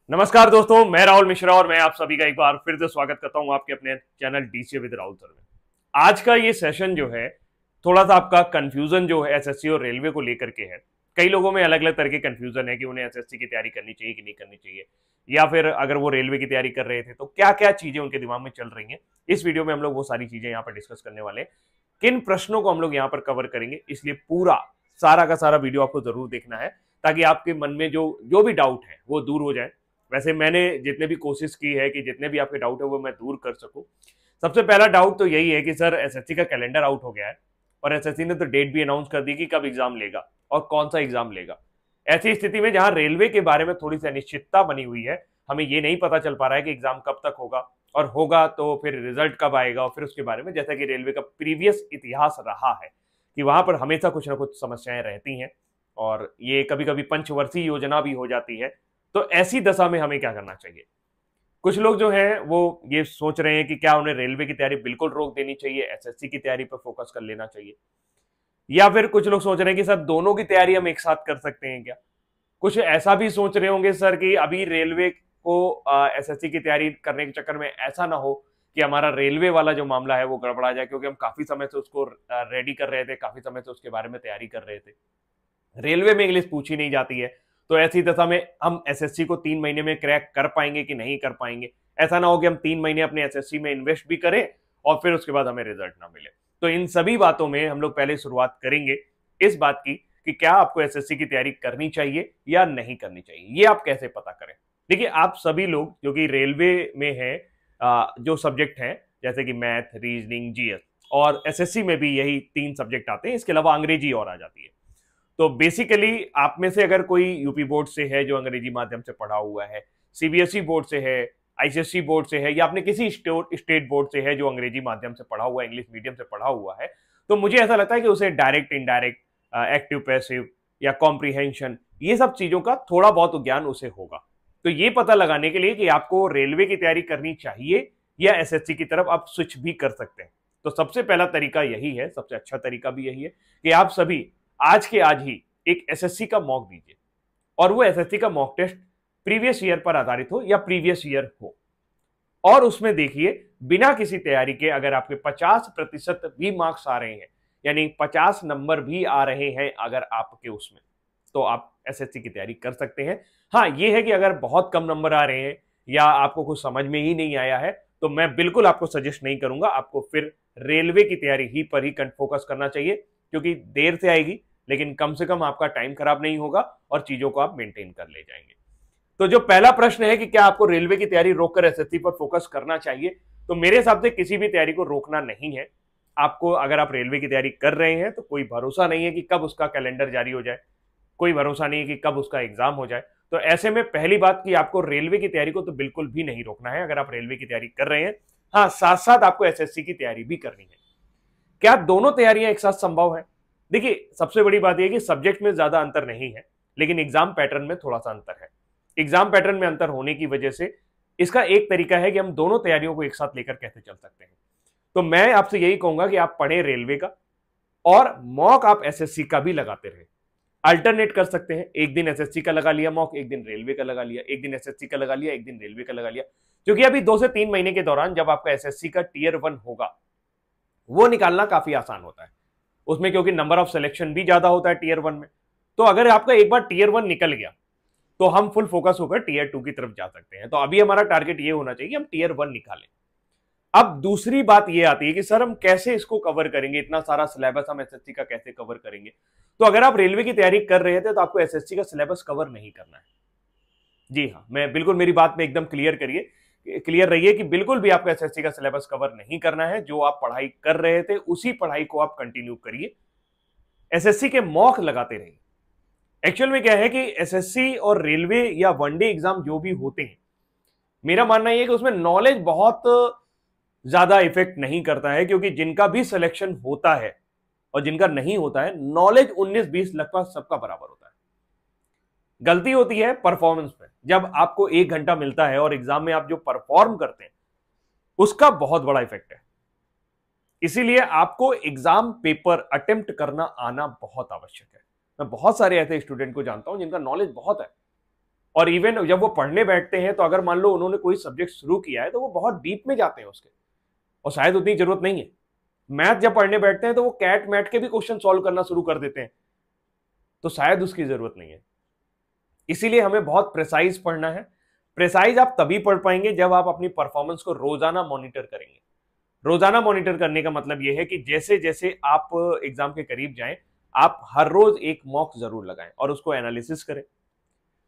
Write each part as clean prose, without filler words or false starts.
नमस्कार दोस्तों, मैं राहुल मिश्रा और मैं आप सभी का एक बार फिर से स्वागत करता हूं आपके अपने channel DCA with Rahul sir में। आज का ये सेशन जो है थोड़ा सा आपका कंफ्यूजन जो है एसएससी और रेलवे को लेकर के है। कई लोगों में अलग अलग तरह के कंफ्यूजन है कि उन्हें एसएससी की तैयारी करनी चाहिए कि नहीं करनी चाहिए, या फिर अगर वो रेलवे की तैयारी कर रहे थे तो क्या क्या चीजें उनके दिमाग में चल रही हैं। इस वीडियो में हम लोग वो सारी चीजें यहाँ पर डिस्कस करने वाले हैं। किन प्रश्नों को हम लोग यहाँ पर कवर करेंगे, इसलिए पूरा सारा का सारा वीडियो आपको जरूर देखना है ताकि आपके मन में जो जो भी डाउट है वो दूर हो जाए। वैसे मैंने जितने भी कोशिश की है कि जितने भी आपके डाउट है वो मैं दूर कर सकूं। सबसे पहला डाउट तो यही है कि सर एसएससी का कैलेंडर आउट हो गया है और एसएससी ने तो डेट भी अनाउंस कर दी कि कब एग्जाम लेगा और कौन सा एग्जाम लेगा। ऐसी स्थिति में जहां रेलवे के बारे में थोड़ी सी अनिश्चितता बनी हुई है, हमें ये नहीं पता चल पा रहा है कि एग्जाम कब तक होगा और होगा तो फिर रिजल्ट कब आएगा और फिर उसके बारे में, जैसा कि रेलवे का प्रीवियस इतिहास रहा है कि वहां पर हमेशा कुछ ना कुछ समस्याएं रहती हैं और ये कभी कभी पंचवर्षीय योजना भी हो जाती है। तो ऐसी दशा में हमें क्या करना चाहिए? कुछ लोग जो हैं वो ये सोच रहे हैं कि क्या उन्हें रेलवे की तैयारी बिल्कुल रोक देनी चाहिए, एसएससी की तैयारी पर फोकस कर लेना चाहिए, या फिर कुछ लोग सोच रहे हैं कि सर दोनों की तैयारी हम एक साथ कर सकते हैं क्या। कुछ ऐसा भी सोच रहे होंगे सर कि अभी रेलवे को एसएससी की तैयारी करने के चक्कर में ऐसा ना हो कि हमारा रेलवे वाला जो मामला है वो गड़बड़ा जाए, क्योंकि हम काफी समय से उसको रेडी कर रहे थे, काफी समय से उसके बारे में तैयारी कर रहे थे। रेलवे में इंग्लिश पूछी नहीं जाती है, तो ऐसी दशा में हम एसएससी को 3 महीने में क्रैक कर पाएंगे कि नहीं कर पाएंगे। ऐसा ना हो कि हम 3 महीने अपने एसएससी में इन्वेस्ट भी करें और फिर उसके बाद हमें रिजल्ट ना मिले। तो इन सभी बातों में हम लोग पहले शुरुआत करेंगे इस बात की कि क्या आपको एसएससी की तैयारी करनी चाहिए या नहीं करनी चाहिए, ये आप कैसे पता करें। देखिए, आप सभी लोग जो कि रेलवे में हैं, जो सब्जेक्ट हैं जैसे कि मैथ, रीजनिंग, जीएस, और एसएससी में भी यही 3 सब्जेक्ट आते हैं, इसके अलावा अंग्रेजी और आ जाती है। तो बेसिकली आप में से अगर कोई यूपी बोर्ड से है जो अंग्रेजी माध्यम से पढ़ा हुआ है, सीबीएसई बोर्ड से है, आईसीएसई बोर्ड से है, या आपने किसी स्टेट बोर्ड से है जो अंग्रेजी माध्यम से पढ़ा हुआ है, इंग्लिश मीडियम से पढ़ा हुआ है, तो मुझे ऐसा लगता है कि उसे डायरेक्ट, इनडायरेक्ट, एक्टिव, पैसिव या कॉम्प्रीहेंशन, ये सब चीजों का थोड़ा बहुत ज्ञान उसे होगा। तो ये पता लगाने के लिए कि आपको रेलवे की तैयारी करनी चाहिए या एसएससी की तरफ आप स्विच भी कर सकते हैं, तो सबसे पहला तरीका यही है, सबसे अच्छा तरीका भी यही है कि आप सभी आज के आज ही एक एसएससी का मॉक दीजिए, और वो एसएससी का मॉक टेस्ट प्रीवियस ईयर पर आधारित हो या प्रीवियस ईयर हो, और उसमें देखिए बिना किसी तैयारी के अगर आपके 50% भी मार्क्स आ रहे हैं, यानी 50 नंबर भी आ रहे हैं अगर आपके उसमें, तो आप एसएससी की तैयारी कर सकते हैं। हाँ, ये है कि अगर बहुत कम नंबर आ रहे हैं या आपको कुछ समझ में ही नहीं आया है, तो मैं बिल्कुल आपको सजेस्ट नहीं करूंगा, आपको फिर रेलवे की तैयारी ही पर ही फोकस करना चाहिए, क्योंकि देर से आएगी लेकिन कम से कम आपका टाइम खराब नहीं होगा और चीजों को आप मेंटेन कर ले जाएंगे। तो जो पहला प्रश्न है कि क्या आपको रेलवे की तैयारी रोककर एसएससी पर फोकस करना चाहिए, तो मेरे हिसाब से किसी भी तैयारी को रोकना नहीं है। आपको, अगर आप रेलवे की तैयारी कर रहे हैं तो कोई भरोसा नहीं है कि कब उसका कैलेंडर जारी हो जाए, कोई भरोसा नहीं है कि कब उसका एग्जाम हो जाए। तो ऐसे में पहली बात कि आपको रेलवे की तैयारी को तो बिल्कुल भी नहीं रोकना है अगर आप रेलवे की तैयारी कर रहे हैं। हाँ, साथ साथ आपको एसएससी की तैयारी भी करनी है। क्या दोनों तैयारियां एक साथ संभव है? देखिए, सबसे बड़ी बात यह कि सब्जेक्ट में ज्यादा अंतर नहीं है, लेकिन एग्जाम पैटर्न में थोड़ा सा अंतर है। एग्जाम पैटर्न में अंतर होने की वजह से इसका एक तरीका है कि हम दोनों तैयारियों को एक साथ लेकर कैसे चल सकते हैं। तो मैं आपसे यही कहूंगा कि आप पढ़ें रेलवे का और मॉक आप एसएससी का भी लगाते रहे। अल्टरनेट कर सकते हैं, एक दिन एसएससी का लगा लिया मॉक, एक दिन रेलवे का लगा लिया, एक दिन एसएससी का लगा लिया, एक दिन रेलवे का लगा लिया। क्योंकि अभी 2 से 3 महीने के दौरान जब आपका एसएससी का टियर 1 होगा, वो निकालना काफी आसान होता है उसमें, क्योंकि नंबर ऑफ सिलेक्शन भी ज्यादा होता है टियर 1 में। तो अगर आपका एक बार टियर 1 निकल गया तो हम फुल फोकस होकर टियर 2 की तरफ जा सकते हैं। तो अभी हमारा टारगेट ये होना चाहिए कि हम टियर 1 निकालें। अब दूसरी बात ये आती है कि सर हम कैसे इसको कवर करेंगे, इतना सारा सिलेबस हम एसएससी का कैसे कवर करेंगे? तो अगर आप रेलवे की तैयारी कर रहे थे तो आपको एसएससी का सिलेबस कवर नहीं करना है। जी हाँ, मैं बिल्कुल, मेरी बात में एकदम क्लियर रहिए कि बिल्कुल भी आपको एसएससी का सिलेबस कवर नहीं करना है। जो आप पढ़ाई कर रहे थे उसी पढ़ाई को आप कंटिन्यू करिए, एसएससी के मॉक लगाते रहिए। एक्चुअल में क्या है कि एसएससी और रेलवे या वनडे एग्जाम जो भी होते हैं, मेरा मानना यह है कि उसमें नॉलेज बहुत ज्यादा इफेक्ट नहीं करता है, क्योंकि जिनका भी सिलेक्शन होता है और जिनका नहीं होता है, नॉलेज 19-20 लगभग सबका बराबर होता है। गलती होती है परफॉर्मेंस में, जब आपको 1 घंटा मिलता है और एग्जाम में आप जो परफॉर्म करते हैं उसका बहुत बड़ा इफेक्ट है। इसीलिए आपको एग्जाम पेपर अटेम्प्ट करना आना बहुत आवश्यक है। मैं बहुत सारे ऐसे स्टूडेंट को जानता हूं जिनका नॉलेज बहुत है और इवन जब वो पढ़ने बैठते हैं तो अगर मान लो उन्होंने कोई सब्जेक्ट शुरू किया है तो वो बहुत डीप में जाते हैं उसके, और शायद उतनी जरूरत नहीं है। मैथ जब पढ़ने बैठते हैं तो वो कैट मैट के भी क्वेश्चन सॉल्व करना शुरू कर देते हैं, तो शायद उसकी जरूरत नहीं है। इसीलिए हमें बहुत प्रिसाइज पढ़ना है। प्रिसाइज आप तभी पढ़ पाएंगे जब आप अपनी परफॉर्मेंस को रोजाना मॉनिटर करेंगे। रोजाना मॉनिटर करने का मतलब यह है कि जैसे जैसे आप एग्जाम के करीब जाएं, आप हर रोज एक मॉक जरूर लगाएं और उसको एनालिसिस करें।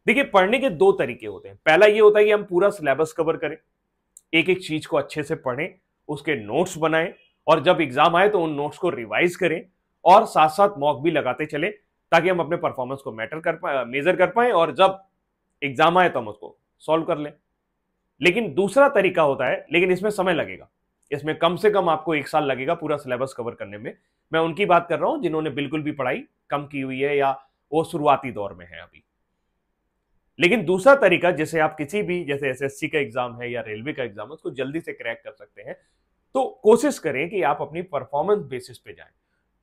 देखिए, पढ़ने के दो तरीके होते हैं। पहला ये होता है कि हम पूरा सिलेबस कवर करें, एक एक चीज को अच्छे से पढ़ें, उसके नोट्स बनाएं, और जब एग्जाम आए तो उन नोट्स को रिवाइज करें, और साथ साथ मॉक भी लगाते चले ताकि हम अपने परफॉर्मेंस को मेजर कर पाए, और जब एग्जाम आए तो हम उसको सॉल्व कर लें। लेकिन दूसरा तरीका होता है, लेकिन इसमें समय लगेगा, इसमें कम से कम आपको 1 साल लगेगा पूरा सिलेबस कवर करने में। मैं उनकी बात कर रहा हूं जिन्होंने बिल्कुल भी पढ़ाई कम की हुई है या वो शुरुआती दौर में है अभी। लेकिन दूसरा तरीका, जैसे आप किसी भी, जैसे एसएससी का एग्जाम है या रेलवे का एग्जाम है, उसको जल्दी से क्रैक कर सकते हैं, तो कोशिश करें कि आप अपनी परफॉर्मेंस बेसिस पे जाएं।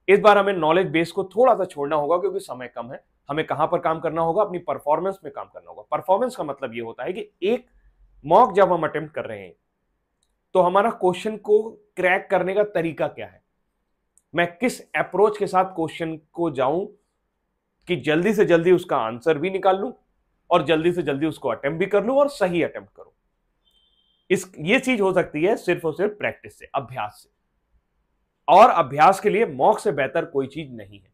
इस बार हमें नॉलेज बेस को थोड़ा सा छोड़ना होगा क्योंकि समय कम है। हमें कहां पर काम करना होगा? अपनी परफॉर्मेंस में काम करना होगा। परफॉर्मेंस का मतलब यह होता है कि एक मॉक जब हम अटेम्प्ट कर रहे हैं तो हमारा क्वेश्चन को क्रैक करने का तरीका क्या है, मैं किस अप्रोच के साथ क्वेश्चन को जाऊं कि जल्दी से जल्दी उसका आंसर भी निकाल लूं और जल्दी से जल्दी उसको अटेम्प्ट भी कर लूं और सही अटेम्प्ट करूं। ये चीज हो सकती है सिर्फ और सिर्फ प्रैक्टिस से, अभ्यास से, और अभ्यास के लिए मॉक से बेहतर कोई चीज नहीं है।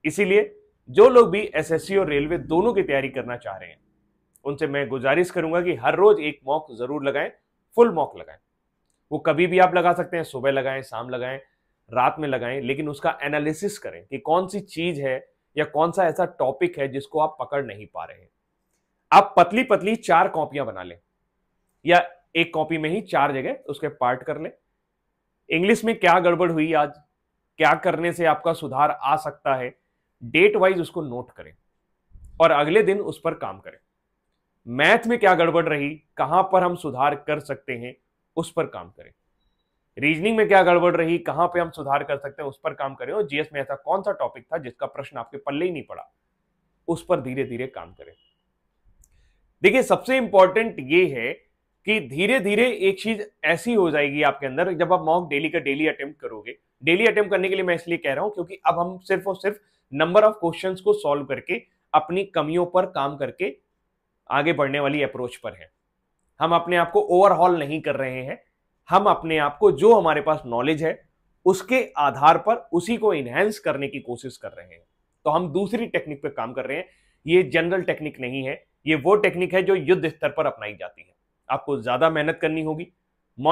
इसीलिए जो लोग भी एसएससी और रेलवे दोनों की तैयारी करना चाह रहे हैं, उनसे मैं गुजारिश करूंगा कि हर रोज एक मॉक जरूर लगाएं, फुल मॉक लगाएं। वो कभी भी आप लगा सकते हैं, सुबह लगाएं, शाम लगाएं, रात में लगाएं, लेकिन उसका एनालिसिस करें कि कौन सी चीज है या कौन सा ऐसा टॉपिक है जिसको आप पकड़ नहीं पा रहे हैं। आप पतली पतली 4 कॉपियां बना लें, या एक कॉपी में ही 4 जगह उसके पार्ट कर लें। इंग्लिश में क्या गड़बड़ हुई आज, क्या करने से आपका सुधार आ सकता है, डेट वाइज उसको नोट करें और अगले दिन उस पर काम करें। मैथ में क्या गड़बड़ रही, कहां पर हम सुधार कर सकते हैं, उस पर काम करें। रीजनिंग में क्या गड़बड़ रही, कहां पे हम सुधार कर सकते हैं, उस पर काम करें। और जीएस में ऐसा कौन सा टॉपिक था जिसका प्रश्न आपके पल्ले ही नहीं पड़ा, उस पर धीरे धीरे काम करें। देखिए, सबसे इंपॉर्टेंट ये है कि धीरे धीरे एक चीज ऐसी हो जाएगी आपके अंदर, जब आप मॉक डेली का डेली अटेम्प्ट करोगे। डेली अटेम्प्ट करने के लिए मैं इसलिए कह रहा हूं क्योंकि अब हम सिर्फ और सिर्फ नंबर ऑफ क्वेश्चंस को सॉल्व करके अपनी कमियों पर काम करके आगे बढ़ने वाली अप्रोच पर है। हम अपने आप को ओवरहॉल नहीं कर रहे हैं, हम अपने आप को, जो हमारे पास नॉलेज है उसके आधार पर उसी को इनहेंस करने की कोशिश कर रहे हैं। तो हम दूसरी टेक्निक पे काम कर रहे हैं। ये जनरल टेक्निक नहीं है, ये वो टेक्निक है जो युद्ध स्तर पर अपनाई जाती है। आपको ज्यादा मेहनत करनी होगी।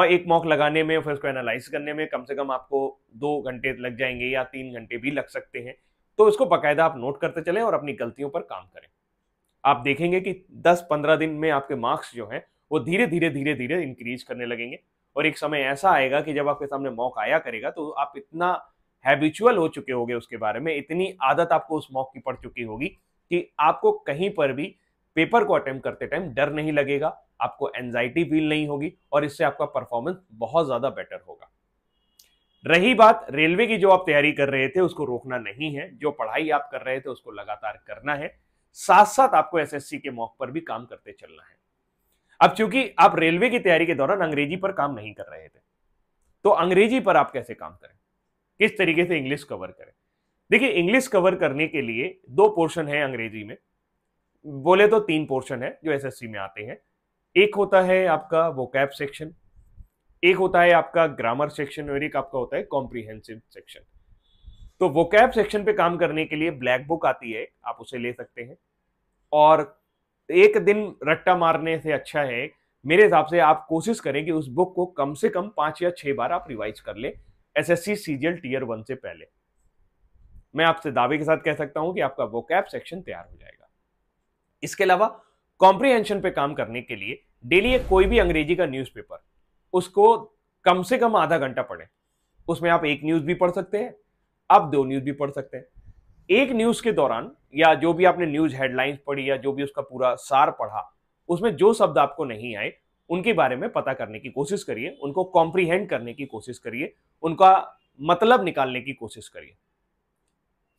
एक मॉक लगाने में, फिर उसको एनालाइज करने में कम से कम आपको 2 घंटे लग जाएंगे या 3 घंटे भी लग सकते हैं। तो इसको बाकायदा आप नोट करते चलें और अपनी गलतियों पर काम करें। आप देखेंगे कि 10-15 दिन में आपके मार्क्स जो हैं वो धीरे धीरे इंक्रीज करने लगेंगे, और एक समय ऐसा आएगा कि जब आपके सामने मॉक आया करेगा तो आप इतना हैबिचुअल हो चुके होगे उसके बारे में, इतनी आदत आपको उस मॉक की पड़ चुकी होगी कि आपको कहीं पर भी पेपर को अटेम्प्ट करते टाइम डर नहीं लगेगा, आपको एंजाइटी फील नहीं होगी, और इससे आपका परफॉर्मेंस बहुत ज्यादा बेटर होगा। रही बात रेलवे की, जो आप तैयारी कर रहे थे उसको रोकना नहीं है, जो पढ़ाई आप कर रहे थे उसको लगातार करना है, साथ साथ आपको एसएससी के मॉक पर भी काम करते चलना है। अब चूंकि आप रेलवे की तैयारी के दौरान अंग्रेजी पर काम नहीं कर रहे थे, तो अंग्रेजी पर आप कैसे काम करें, किस तरीके से इंग्लिश कवर करें? देखिए, इंग्लिश कवर करने के लिए 2 पोर्शन है अंग्रेजी में, बोले तो 3 पोर्शन है जो एसएससी में आते हैं। एक होता है आपका वोकैब सेक्शन, एक होता है आपका ग्रामर सेक्शन, और एक आपका होता है कॉम्प्रिहेंसिव सेक्शन। तो वोकैब सेक्शन पे काम करने के लिए ब्लैक बुक आती है, आप उसे ले सकते हैं, और एक दिन रट्टा मारने से अच्छा है मेरे हिसाब से आप कोशिश करें कि उस बुक को कम से कम 5 या 6 बार आप रिवाइज कर ले एसएससी सीजीएल टियर 1 से पहले। मैं आपसे दावे के साथ कह सकता हूं कि आपका वोकैब सेक्शन तैयार हो जाएगा। इसके अलावा कॉम्प्रिहेंशन पे काम करने के लिए डेली कोई भी अंग्रेजी का न्यूज़पेपर, उसको कम से कम आधा घंटा पढ़ें। उसमें आप 1 न्यूज भी पढ़ सकते हैं, आप 2 न्यूज भी पढ़ सकते हैं। एक न्यूज के दौरान, या जो भी आपने न्यूज हेडलाइंस पढ़ी या जो भी उसका पूरा सार पढ़ा, उसमें जो शब्द आपको नहीं आए उनके बारे में पता करने की कोशिश करिए, उनको कॉम्प्रिहेंड करने की कोशिश करिए, उनका मतलब निकालने की कोशिश करिए।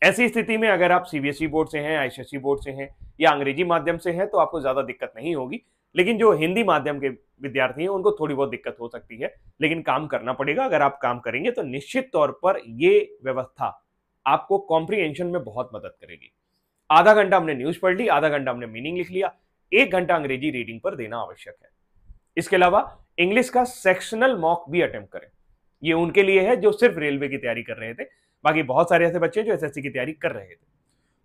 ऐसी स्थिति में अगर आप सीबीएसई बोर्ड से हैं, आईसीएसई बोर्ड से हैं, या अंग्रेजी माध्यम से हैं तो आपको ज्यादा दिक्कत नहीं होगी, लेकिन जो हिंदी माध्यम के विद्यार्थी हैं उनको थोड़ी बहुत दिक्कत हो सकती है, लेकिन काम करना पड़ेगा। अगर आप काम करेंगे तो निश्चित तौर पर ये व्यवस्था आपको कॉम्प्रिहेंशन में बहुत मदद करेगी। आधा घंटा हमने न्यूज पढ़ ली, आधा घंटा हमने मीनिंग लिख लिया, 1 घंटा अंग्रेजी रीडिंग पर देना आवश्यक है। इसके अलावा इंग्लिश का सेक्शनल मॉक भी अटेम्प्ट करें। ये उनके लिए है जो सिर्फ रेलवे की तैयारी कर रहे थे, बाकी बहुत सारे ऐसे बच्चे जो एसएससी की तैयारी कर रहे थे।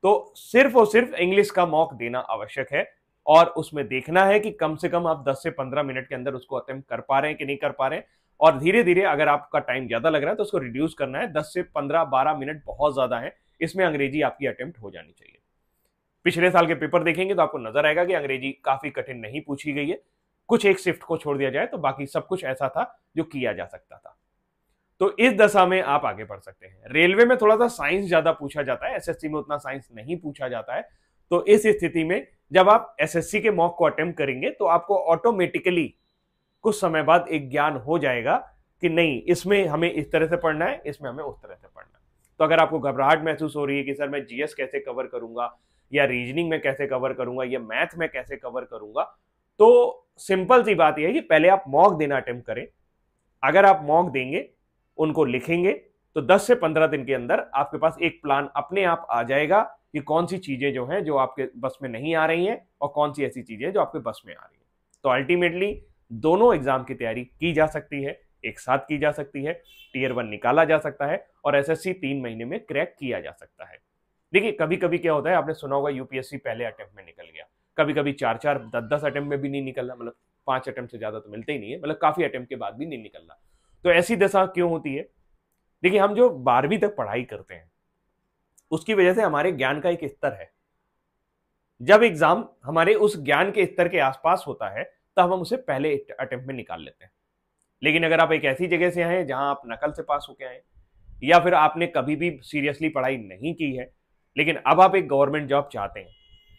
तो सिर्फ और सिर्फ इंग्लिश का मॉक देना आवश्यक है और उसमें देखना है कि कम से कम आप 10 से 15 मिनट के अंदर उसको अटेम्प्ट कर पा रहे हैं कि नहीं कर पा रहे हैं। और धीरे धीरे अगर आपका टाइम ज्यादा लग रहा है तो उसको रिड्यूस करना है। 10 से 15-12 मिनट बहुत ज्यादा है, इसमें अंग्रेजी आपकी अटेम्प्ट हो जानी चाहिए। पिछले साल के पेपर देखेंगे तो आपको नजर आएगा कि अंग्रेजी काफी कठिन नहीं पूछी गई है। कुछ एक शिफ्ट को छोड़ दिया जाए तो बाकी सब कुछ ऐसा था जो किया जा सकता था। तो इस दशा में आप आगे बढ़ सकते हैं। रेलवे में थोड़ा सा साइंस ज्यादा पूछा जाता है, एसएससी में उतना साइंस नहीं पूछा जाता है। तो इस स्थिति में जब आप एसएससी के मॉक को अटेम्प्ट करेंगे तो आपको ऑटोमेटिकली कुछ समय बाद एक ज्ञान हो जाएगा कि नहीं, इसमें हमें इस तरह से पढ़ना है, इसमें हमें उस तरह से पढ़ना है। तो अगर आपको घबराहट महसूस हो रही है कि सर मैं जीएस कैसे कवर करूंगा, या रीजनिंग में कैसे कवर करूंगा, या मैथ में कैसे कवर करूंगा, तो सिंपल सी बात यह है कि पहले आप मॉक देना अटेम्प्ट करें। अगर आप मॉक देंगे, उनको लिखेंगे, तो 10 से 15 दिन के अंदर आपके पास एक प्लान अपने आप आ जाएगा कि कौन सी चीजें जो हैं जो आपके बस में नहीं आ रही हैं और कौन सी ऐसी चीजें जो आपके बस में आ रही हैं। तो अल्टीमेटली दोनों एग्जाम की तैयारी की जा सकती है, एक साथ की जा सकती है, टियर 1 निकाला जा सकता है और एसएससी 3 महीने में क्रैक किया जा सकता है। देखिए कभी कभी क्या होता है, आपने सुना होगा यूपीएससी पहले अटेम्प्ट में निकल गया, कभी कभी 4-4, 10-10 अटेम्प्ट में भी नहीं निकलना, मतलब 5 अटेम्प्ट से ज्यादा तो मिलते ही नहीं है, मतलब काफी अटेम्प्ट के बाद भी नहीं निकलना। तो ऐसी दशा क्यों होती है? देखिए हम जो 12वीं तक पढ़ाई करते हैं उसकी वजह से हमारे ज्ञान का एक स्तर है। जब एग्जाम हमारे उस ज्ञान के स्तर के आसपास होता है तब हम उसे पहले अटेम्प्ट में निकाल लेते हैं। लेकिन अगर आप एक ऐसी जगह से आए जहां आप नकल से पास होके आए, या फिर आपने कभी भी सीरियसली पढ़ाई नहीं की है लेकिन अब आप एक गवर्नमेंट जॉब चाहते हैं,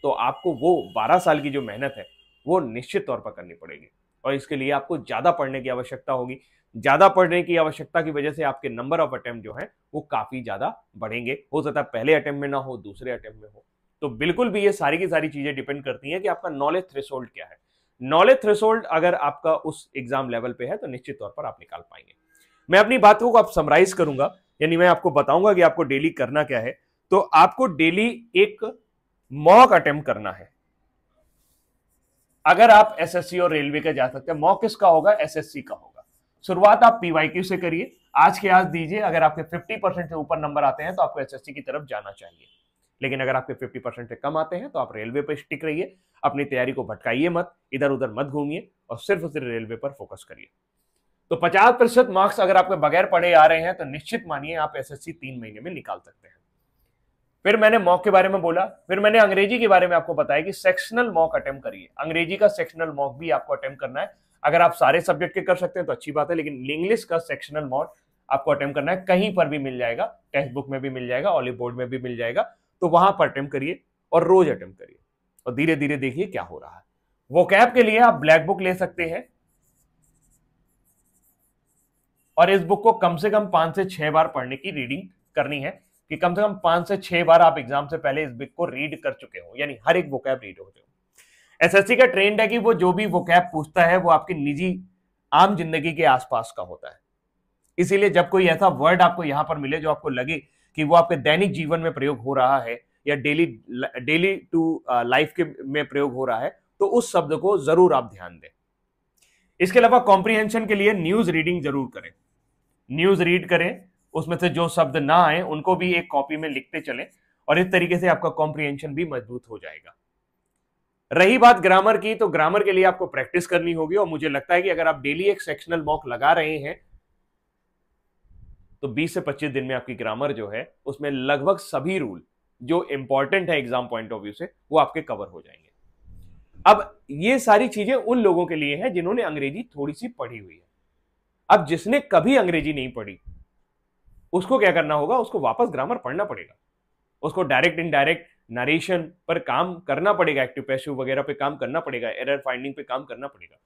तो आपको वो 12 साल की जो मेहनत है वो निश्चित तौर पर करनी पड़ेगी। और इसके लिए आपको ज्यादा पढ़ने की आवश्यकता होगी। ज्यादा पढ़ने की आवश्यकता की वजह से आपके नंबर ऑफ अटेम्प्ट जो है वो काफी ज्यादा बढ़ेंगे। हो सकता है पहले अटेम्प्ट में ना हो, दूसरे अटेम्प्ट में हो। तो बिल्कुल भी ये सारी की सारी चीजें डिपेंड करती हैं कि आपका नॉलेज थ्रेशोल्ड क्या है। नॉलेज थ्रेशोल्ड अगर आपका उस एग्जाम लेवल पे है तो निश्चित तौर पर आप निकाल पाएंगे। मैं अपनी बातों को आप समराइज करूंगा, यानी मैं आपको बताऊंगा कि आपको डेली करना क्या है। तो आपको डेली एक मॉक अटेम्प्ट करना है। अगर आप एसएससी और रेलवे का जा सकते हैं, मॉक किसका होगा? एसएससी का होगा। शुरुआत आप पीवाईक्यू से करिए, आज के आज दीजिए। अगर आपके 50% से ऊपर नंबर आते हैं तो आपको एसएससी की तरफ जाना चाहिए, लेकिन अगर आपके 50% से कम आते हैं तो आप रेलवे पर स्टिक रहिए। अपनी तैयारी को भटकाइए मत, इधर उधर मत घूमिए और सिर्फ रेलवे पर फोकस करिए। तो 50% मार्क्स अगर आपके बगैर पढ़े आ रहे हैं तो निश्चित मानिए आप एसएससी 3 महीने में निकाल सकते हैं। फिर मैंने मॉक के बारे में बोला, फिर मैंने अंग्रेजी के बारे में आपको बताया कि सेक्शनल मॉक अटेम्प्ट करिए। अंग्रेजी का सेक्शनल मॉक भी आपको अटेम्प्ट करना है। अगर आप सारे सब्जेक्ट के कर सकते हैं तो अच्छी बात है, लेकिन इंग्लिश का सेक्शनल मॉक आपको अटेम्प्ट करना है। कहीं पर भी मिल जाएगा, टेक्स्ट बुक में भी मिल जाएगा, ऑलिव बोर्ड में भी मिल जाएगा। तो वहां पर अटेम्प्ट करिए और रोज अटेम्प्ट करिए और धीरे धीरे देखिए क्या हो रहा है। वोकैब के लिए आप ब्लैक बुक ले सकते हैं और इस बुक को कम से कम 5 से 6 बार पढ़ने की रीडिंग करनी है कि कम से कम 5 से 6 बार आप एग्जाम से पहले इस बुक को रीड कर चुके हो, यानी हर एक वोकैब रीड होते हो। एसएससी का ट्रेंड है कि वो जो भी वोकैब पूछता है वो आपकी निजी आम जिंदगी के आसपास का होता है। इसीलिए जब कोई ऐसा वर्ड आपको यहां पर मिले जो आपको लगे कि वो आपके दैनिक जीवन में प्रयोग हो रहा है या डेली टू लाइफ के में प्रयोग हो रहा है, तो उस शब्द को जरूर आप ध्यान दें। इसके अलावा कॉम्प्रिहेंशन के लिए न्यूज रीडिंग जरूर करें। न्यूज रीड करें, उसमें से जो शब्द ना आए उनको भी एक कॉपी में लिखते चलें और इस तरीके से आपका कॉम्प्रिहेंशन भी मजबूत हो जाएगा। रही बात ग्रामर की, तो ग्रामर के लिए आपको प्रैक्टिस करनी होगी और मुझे लगता है कि अगर आप डेली एक सेक्शनल मॉक लगा रहे हैं तो 20 से 25 दिन में आपकी ग्रामर जो है उसमें लगभग सभी रूल जो इंपॉर्टेंट है एग्जाम पॉइंट ऑफ व्यू से वो आपके कवर हो जाएंगे। अब ये सारी चीजें उन लोगों के लिए हैं जिन्होंने अंग्रेजी थोड़ी सी पढ़ी हुई है। अब जिसने कभी अंग्रेजी नहीं पढ़ी उसको क्या करना होगा? उसको वापस ग्रामर पढ़ना पड़ेगा। उसको डायरेक्ट इनडायरेक्ट नरेशन पर काम करना पड़ेगा, एक्टिव पैसिव वगैरह पे काम करना पड़ेगा, एरर फाइंडिंग पे काम करना पड़ेगा।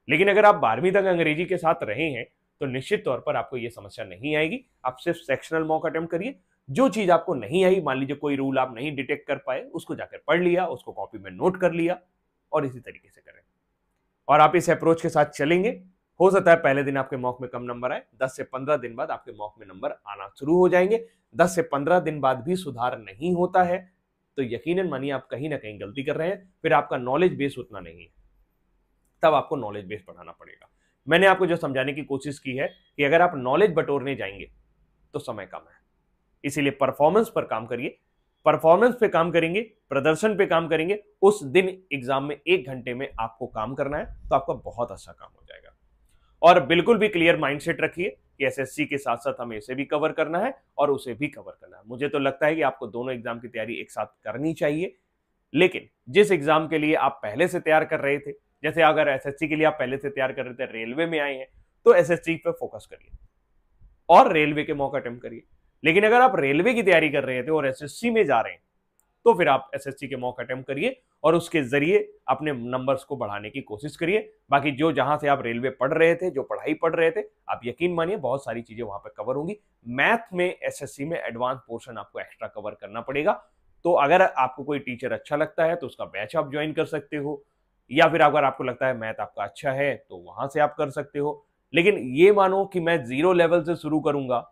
लेकिन अगर आप 12वीं तक अंग्रेजी के साथ रहे हैं तो निश्चित तौर पर आपको यह समस्या नहीं आएगी। आप सिर्फ सेक्शनल मॉक अटेम्प्ट करिए, जो चीज आपको नहीं आई, मान लीजिए कोई रूल आप नहीं डिटेक्ट कर पाए, उसको जाकर पढ़ लिया, उसको कॉपी में नोट कर लिया और इसी तरीके से करें। और आप इस अप्रोच के साथ चलेंगे, हो सकता है पहले दिन आपके मॉक में कम नंबर आए, 10 से 15 दिन बाद आपके मॉक में नंबर आना शुरू हो जाएंगे। 10 से 15 दिन बाद भी सुधार नहीं होता है तो यकीनन मानिए आप कहीं ना कहीं गलती कर रहे हैं, फिर आपका नॉलेज बेस उतना नहीं है, तब आपको नॉलेज बेस बढ़ाना पड़ेगा। मैंने आपको जो समझाने की कोशिश की है कि अगर आप नॉलेज बटोरने जाएंगे तो समय कम है, इसीलिए परफॉर्मेंस पर काम करिए। परफॉर्मेंस पे काम करेंगे, प्रदर्शन पे काम करेंगे, उस दिन एग्जाम में 1 घंटे में आपको काम करना है तो आपका बहुत अच्छा काम हो जाएगा। और बिल्कुल भी क्लियर माइंडसेट रखिए कि एसएससी के साथ साथ हमें इसे भी कवर करना है और उसे भी कवर करना है। मुझे तो लगता है कि आपको दोनों एग्जाम की तैयारी एक साथ करनी चाहिए, लेकिन जिस एग्जाम के लिए आप पहले से तैयार कर रहे थे, जैसे अगर एसएससी के लिए आप पहले से तैयार कर रहे थे, रेलवे में आए हैं, तो एसएससी पे फोकस करिए और रेलवे के मॉक अटेम्प्ट करिए। लेकिन अगर आप रेलवे की तैयारी कर रहे थे और एसएससी में जा रहे हैं तो फिर आप एसएससी के मॉक अटेम्प्ट करिए और उसके जरिए अपने नंबर्स को बढ़ाने की कोशिश करिए। बाकी जो जहां से आप रेलवे पढ़ रहे थे, जो पढ़ाई पढ़ रहे थे, आप यकीन मानिए बहुत सारी चीजें वहां पे कवर होंगी। मैथ में एसएससी में एडवांस पोर्शन आपको एक्स्ट्रा कवर करना पड़ेगा। तो अगर आपको कोई टीचर अच्छा लगता है तो उसका बैच आप ज्वाइन कर सकते हो, या फिर अगर आपको लगता है मैथ आपका अच्छा है तो वहां से आप कर सकते हो। लेकिन ये मानो कि मैं 0 लेवल से शुरू करूंगा,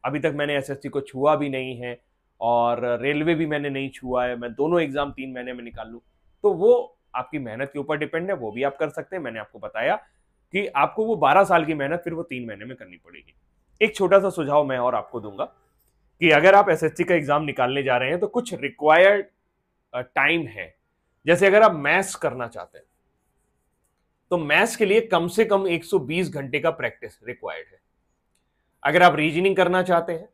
अभी तक मैंने एसएससी को छुआ भी नहीं है और रेलवे भी मैंने नहीं छुआ है, मैं दोनों एग्जाम 3 महीने में निकाल लूं, तो वो आपकी मेहनत के ऊपर डिपेंड है, वो भी आप कर सकते हैं। मैंने आपको बताया कि आपको वो 12 साल की मेहनत फिर वो 3 महीने में करनी पड़ेगी। एक छोटा सा सुझाव मैं और आपको दूंगा कि अगर आप एसएससी का एग्जाम निकालने जा रहे हैं तो कुछ रिक्वायर्ड टाइम है। जैसे अगर आप मैथ्स करना चाहते हैं तो मैथ्स के लिए कम से कम 120 घंटे का प्रैक्टिस रिक्वायर्ड है। अगर आप रीजनिंग करना चाहते हैं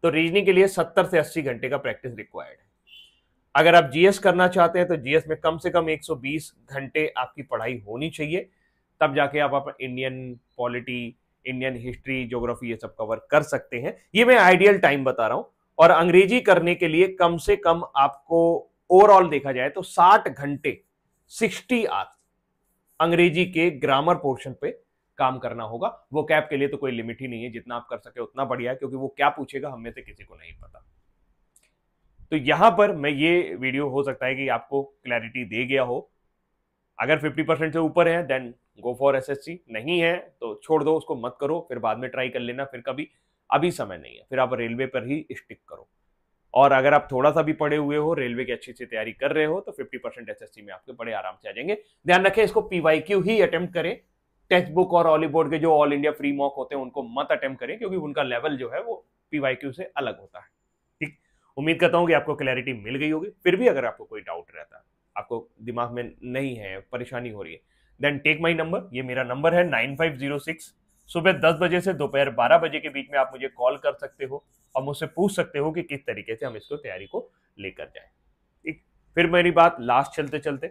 तो रीजनिंग के लिए 70 से 80 घंटे का प्रैक्टिस रिक्वायर्ड है। अगर आप जीएस करना चाहते हैं तो जीएस में कम से कम 120 घंटे आपकी पढ़ाई होनी चाहिए, तब जाके आप Indian polity, Indian history, geography ये सब कवर कर सकते हैं। ये मैं आइडियल टाइम बता रहा हूं। और अंग्रेजी करने के लिए कम से कम आपको ओवरऑल देखा जाए तो 60 घंटे, 60 आवर्स अंग्रेजी के ग्रामर पोर्शन पे काम करना होगा। वो कैप के लिए तो कोई लिमिट ही नहीं है, जितना आप कर सके उतना बढ़िया है, क्योंकि वो क्या पूछेगा हम में से किसी को नहीं पता। तो यहां पर मैं ये वीडियो हो सकता है कि आपको क्लैरिटी दे गया हो। अगर 50% से ऊपर है देन गो फॉर एसएससी, नहीं है तो छोड़ दो, उसको मत करो, फिर बाद में ट्राई कर लेना फिर कभी, अभी समय नहीं है, फिर आप रेलवे पर ही स्टिक करो। और अगर आप थोड़ा सा भी पढ़े हुए हो, रेलवे की अच्छी से तैयारी कर रहे हो, तो 50% एसएससी में आपके बड़े आराम से आ जाएंगे। ध्यान रखें इसको पीवाईक्यू ही अटेम्प्ट करें, टेक्स्ट बुक और ऑली बोर्ड के जो ऑल इंडिया फ्री मॉक होते हैं उनको मत अटेम्प्ट करें, क्योंकि उनका लेवल जो है वो पीवाईक्यू से अलग होता है। ठीक, उम्मीद करता हूं कि आपको क्लैरिटी मिल गई होगी। फिर भी अगर आपको कोई डाउट रहता है, आपको दिमाग में नहीं है, परेशानी हो रही है, देन टेक माई नंबर। ये मेरा नंबर है 9506। सुबह 10 बजे से दोपहर 12 बजे के बीच में आप मुझे कॉल कर सकते हो और मुझसे पूछ सकते हो कि किस तरीके से हम इसको तैयारी को लेकर जाए। ठीक, फिर मेरी बात लास्ट चलते चलते,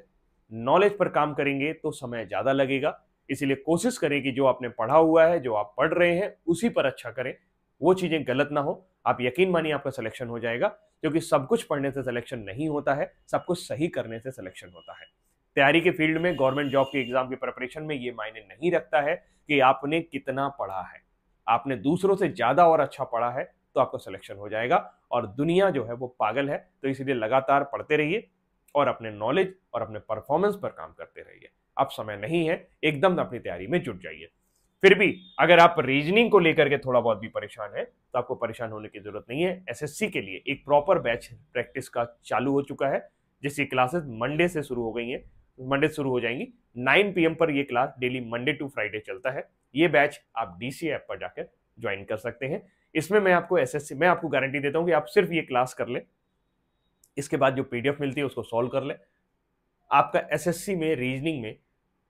नॉलेज पर काम करेंगे तो समय ज्यादा लगेगा, इसीलिए कोशिश करें कि जो आपने पढ़ा हुआ है, जो आप पढ़ रहे हैं, उसी पर अच्छा करें, वो चीजें गलत ना हो। आप यकीन मानिए आपका सिलेक्शन हो जाएगा, क्योंकि सब कुछ पढ़ने से सिलेक्शन नहीं होता है, सब कुछ सही करने से सिलेक्शन होता है। तैयारी के फील्ड में, गवर्नमेंट जॉब के एग्जाम की प्रिपरेशन में ये मायने नहीं रखता है कि आपने कितना पढ़ा है। आपने दूसरों से ज्यादा और अच्छा पढ़ा है तो आपका सिलेक्शन हो जाएगा। और दुनिया जो है वो पागल है, तो इसीलिए लगातार पढ़ते रहिए और अपने नॉलेज और अपने परफॉर्मेंस पर काम करते रहिए। अब समय नहीं है, एकदम अपनी तैयारी में जुट जाइए। फिर भी अगर आप रीजनिंग को लेकर के थोड़ा बहुत भी परेशान है तो आपको परेशान होने की जरूरत नहीं है। एसएससी के लिए एक प्रॉपर बैच प्रैक्टिस का चालू हो चुका है, जिसकी क्लासेस मंडे से शुरू हो गई हैं, मंडे शुरू हो जाएंगी। 9 PM पर ये class daily Monday to Friday चलता है। ये बैच आप डीसी ऐप पर जाकर ज्वाइन कर सकते हैं। इसमें मैं आपको एसएससी, मैं आपको गारंटी देता हूं कि आप सिर्फ ये क्लास कर ले, इसके बाद जो पीडीएफ मिलती है उसको सॉल्व कर ले, आपका एसएससी में रीजनिंग में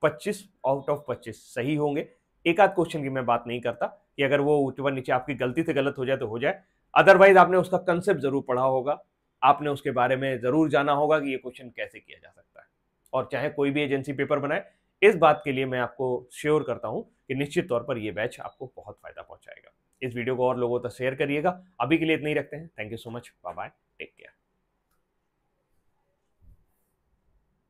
25 आउट ऑफ 25 सही होंगे। एक आध क्वेश्चन की मैं बात नहीं करता कि अगर वो ऊपर नीचे आपकी गलती से गलत हो जाए तो हो जाए, अदरवाइज आपने उसका कंसेप्ट जरूर पढ़ा होगा, आपने उसके बारे में जरूर जाना होगा कि ये क्वेश्चन कैसे किया जा सकता है। और चाहे कोई भी एजेंसी पेपर बनाए, इस बात के लिए मैं आपको श्योर करता हूं कि निश्चित तौर पर यह बैच आपको बहुत फायदा पहुंचाएगा। इस वीडियो को और लोगों तक शेयर करिएगा। अभी के लिए इतना ही रखते हैं। Thank you so much, bye bye, take care.